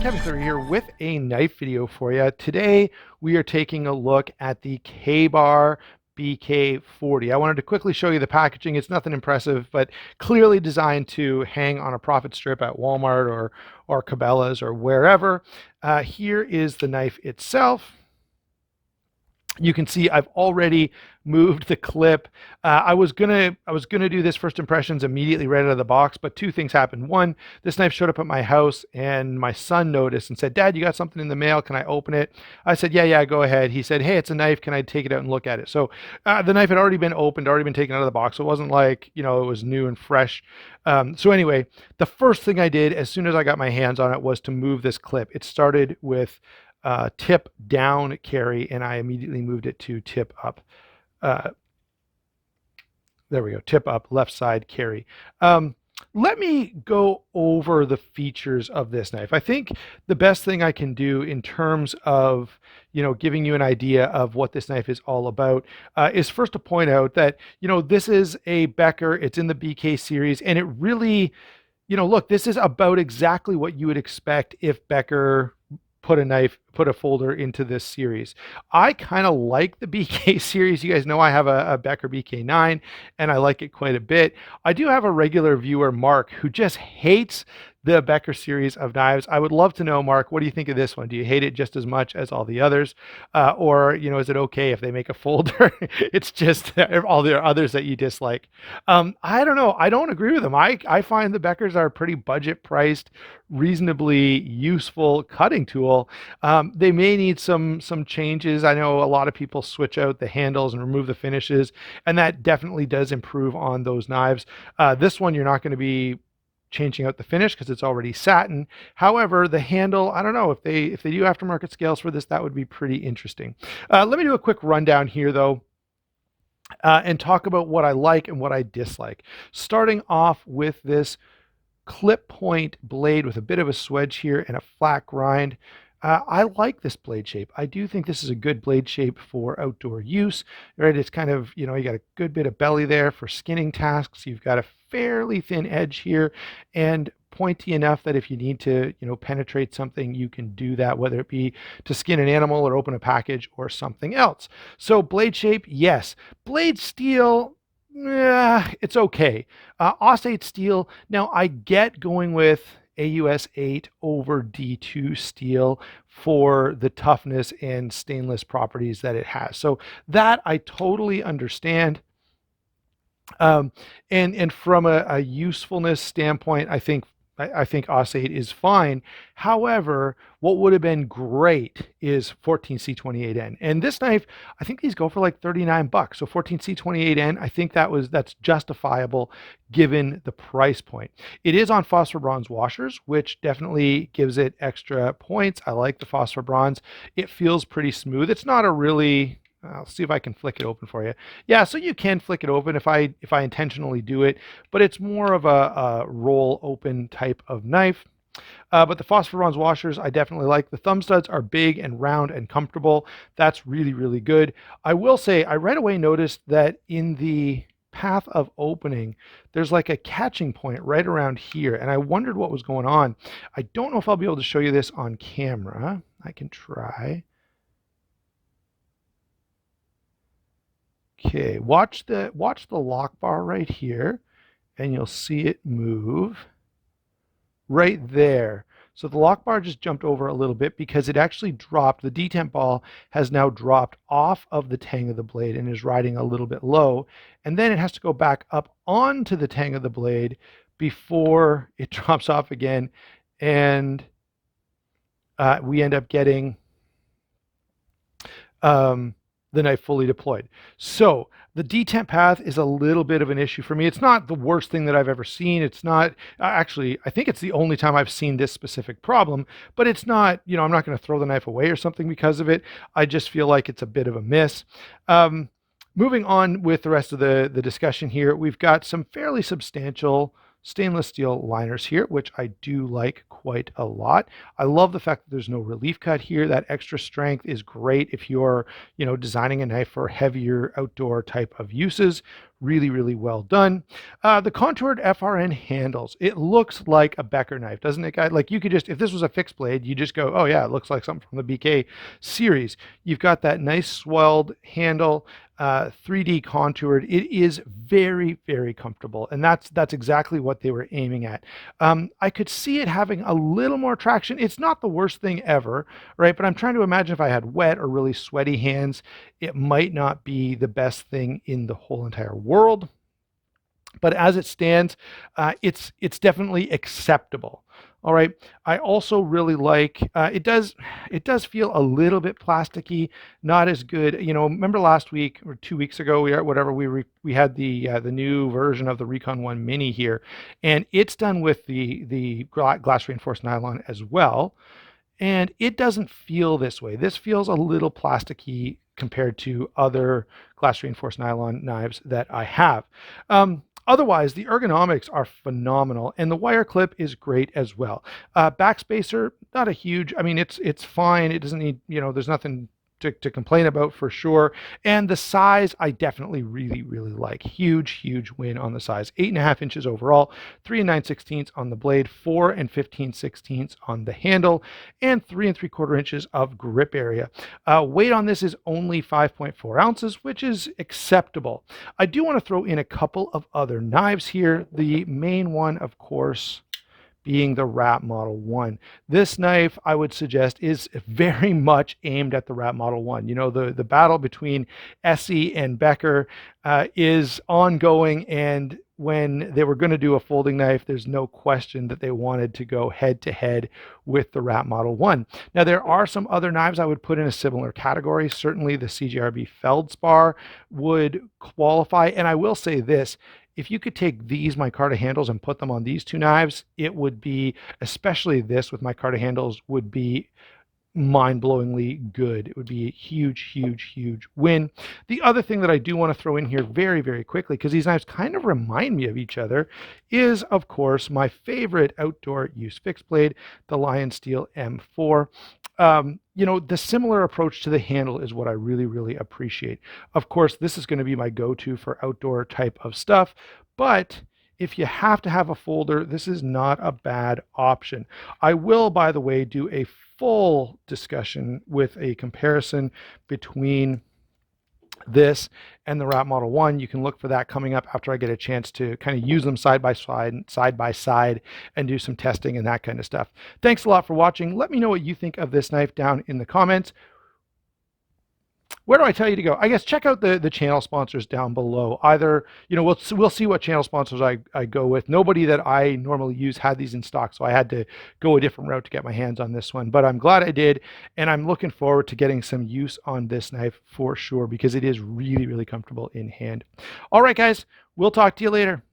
Kevin Cleary here with a knife video for you. Today we are taking a look at the K-Bar BK40. I wanted to quickly show you the packaging. It's nothing impressive, but clearly designed to hang on a profit strip at Walmart or Cabela's or wherever. Here is the knife itself. You can see I've already moved the clip. I was gonna do this first impressions immediately right out of the box, but two things happened. One, this knife showed up at my house and my son noticed and said, "Dad, you got something in the mail. Can I open it?" I said, yeah, go ahead. He said, "Hey, it's a knife. Can I take it out and look at it?" So the knife had already been opened, already been taken out of the box. So it wasn't like, it was new and fresh. So anyway, the first thing I did as soon as I got my hands on it was to move this clip. It started with tip down carry, and I immediately moved it to tip up. There we go, tip up, left side carry. Let me go over the features of this knife. I think the best thing I can do in terms of, giving you an idea of what this knife is all about is first to point out that, this is a Becker, it's in the BK series, and it really, look, this is about exactly what you would expect if Becker put a folder into this series. I kind of like the BK series. You guys know I have a Becker BK9 and I like it quite a bit. I do have a regular viewer, Mark, who just hates the Becker series of knives. I would love to know, Mark, what do you think of this one? Do you hate it just as much as all the others? Or, is it okay if they make a folder? It's just all the others that you dislike. I don't know. I don't agree with them. I find the Beckers are a pretty budget priced, reasonably useful cutting tool. They may need some changes. I know a lot of people switch out the handles and remove the finishes, and that definitely does improve on those knives. This one, you're not going to be changing out the finish because it's already satin. However, the handle, I don't know if they do aftermarket scales for this, that would be pretty interesting. Let me do a quick rundown here though. And talk about what I like and what I dislike. Starting off with this clip point blade with a bit of a swedge here and a flat grind. I like this blade shape. I do think this is a good blade shape for outdoor use, right? It's kind of, you got a good bit of belly there for skinning tasks. You've got a fairly thin edge here and pointy enough that if you need to, penetrate something, you can do that, whether it be to skin an animal or open a package or something else. So blade shape, yes. Blade steel, it's okay. Aussate steel, now I get going with AUS 8 over D2 steel for the toughness and stainless properties that it has. So that I totally understand. And from a usefulness standpoint, I think Aussate is fine. However, what would have been great is 14C28N. And this knife, I think these go for like $39. So 14C28N, I think that's justifiable given the price point. It is on phosphor bronze washers, which definitely gives it extra points. I like the phosphor bronze. It feels pretty smooth. It's not a really, I'll see if I can flick it open for you. Yeah, so you can flick it open if I intentionally do it, but it's more of a roll open type of knife. But the phosphor bronze washers, I definitely like. The thumb studs are big and round and comfortable. That's really, really good. I will say, I right away noticed that in the path of opening, there's like a catching point right around here, and I wondered what was going on. I don't know if I'll be able to show you this on camera. I can try. Okay, watch the lock bar right here, and you'll see it move right there. So the lock bar just jumped over a little bit because it actually dropped. The detent ball has now dropped off of the tang of the blade and is riding a little bit low. And then it has to go back up onto the tang of the blade before it drops off again. And we end up getting the knife fully deployed. So the detent path is a little bit of an issue for me. It's not the worst thing that I've ever seen. It's not, actually, I think it's the only time I've seen this specific problem, but it's not, I'm not going to throw the knife away or something because of it. I just feel like it's a bit of a miss. Moving on with the rest of the discussion here, we've got some fairly substantial stainless steel liners here, which I do like quite a lot. I love the fact that there's no relief cut here. That extra strength is great if you're, designing a knife for heavier outdoor type of uses. Really, really well done. The contoured FRN handles. It looks like a Becker knife, doesn't it, guys? Like you could just, if this was a fixed blade, you just go, oh yeah, it looks like something from the BK series. You've got that nice swelled handle, 3D contoured. It is very, very comfortable, and that's exactly what they were aiming at. I could see it having a little more traction. It's not the worst thing ever, right? But I'm trying to imagine if I had wet or really sweaty hands, it might not be the best thing in the whole entire world. But as it stands, it's definitely acceptable. All right. I also really like it does feel a little bit plasticky, not as good. Remember last week or 2 weeks ago, we had the new version of the Recon One Mini here, and it's done with the glass reinforced nylon as well, and it doesn't feel this way. This feels a little plasticky compared to other glass reinforced nylon knives that I have. Otherwise, the ergonomics are phenomenal, and the wire clip is great as well. Backspacer, not a huge. I mean, it's fine. It doesn't need. There's nothing to complain about for sure. And the size, I definitely really, really like. Huge, huge win on the size. 8.5 inches overall, 3 9/16 on the blade, 4 15/16 on the handle, and 3 3/4 inches of grip area. Weight on this is only 5.4 ounces, which is acceptable. I do want to throw in a couple of other knives here. The main one, of course, being the Rat Model 1. This knife, I would suggest, is very much aimed at the Rat Model 1. The battle between Essie and Becker is ongoing, and when they were going to do a folding knife, there's no question that they wanted to go head to head with the Rat Model 1. Now, there are some other knives I would put in a similar category. Certainly the CGRB Feldspar would qualify, and I will say this: if you could take these micarta handles and put them on these two knives, it would be, especially this with micarta handles, would be mind-blowingly good. It would be a huge, huge, huge win. The other thing that I do want to throw in here very, very quickly, because these knives kind of remind me of each other, is, of course, my favorite outdoor use fixed blade, the Lion Steel M4. The similar approach to the handle is what I really, really appreciate. Of course, this is going to be my go-to for outdoor type of stuff, but if you have to have a folder, this is not a bad option. I will, by the way, do a full discussion with a comparison between this and the Rat Model 1. You can look for that coming up after I get a chance to kind of use them side by side, and do some testing and that kind of stuff. Thanks a lot for watching. Let me know what you think of this knife down in the comments. Where do I tell you to go? I guess check out the channel sponsors down below. Either, we'll see what channel sponsors I go with. Nobody that I normally use had these in stock, so I had to go a different route to get my hands on this one. But I'm glad I did, and I'm looking forward to getting some use on this knife for sure, because it is really, really comfortable in hand. All right, guys, we'll talk to you later.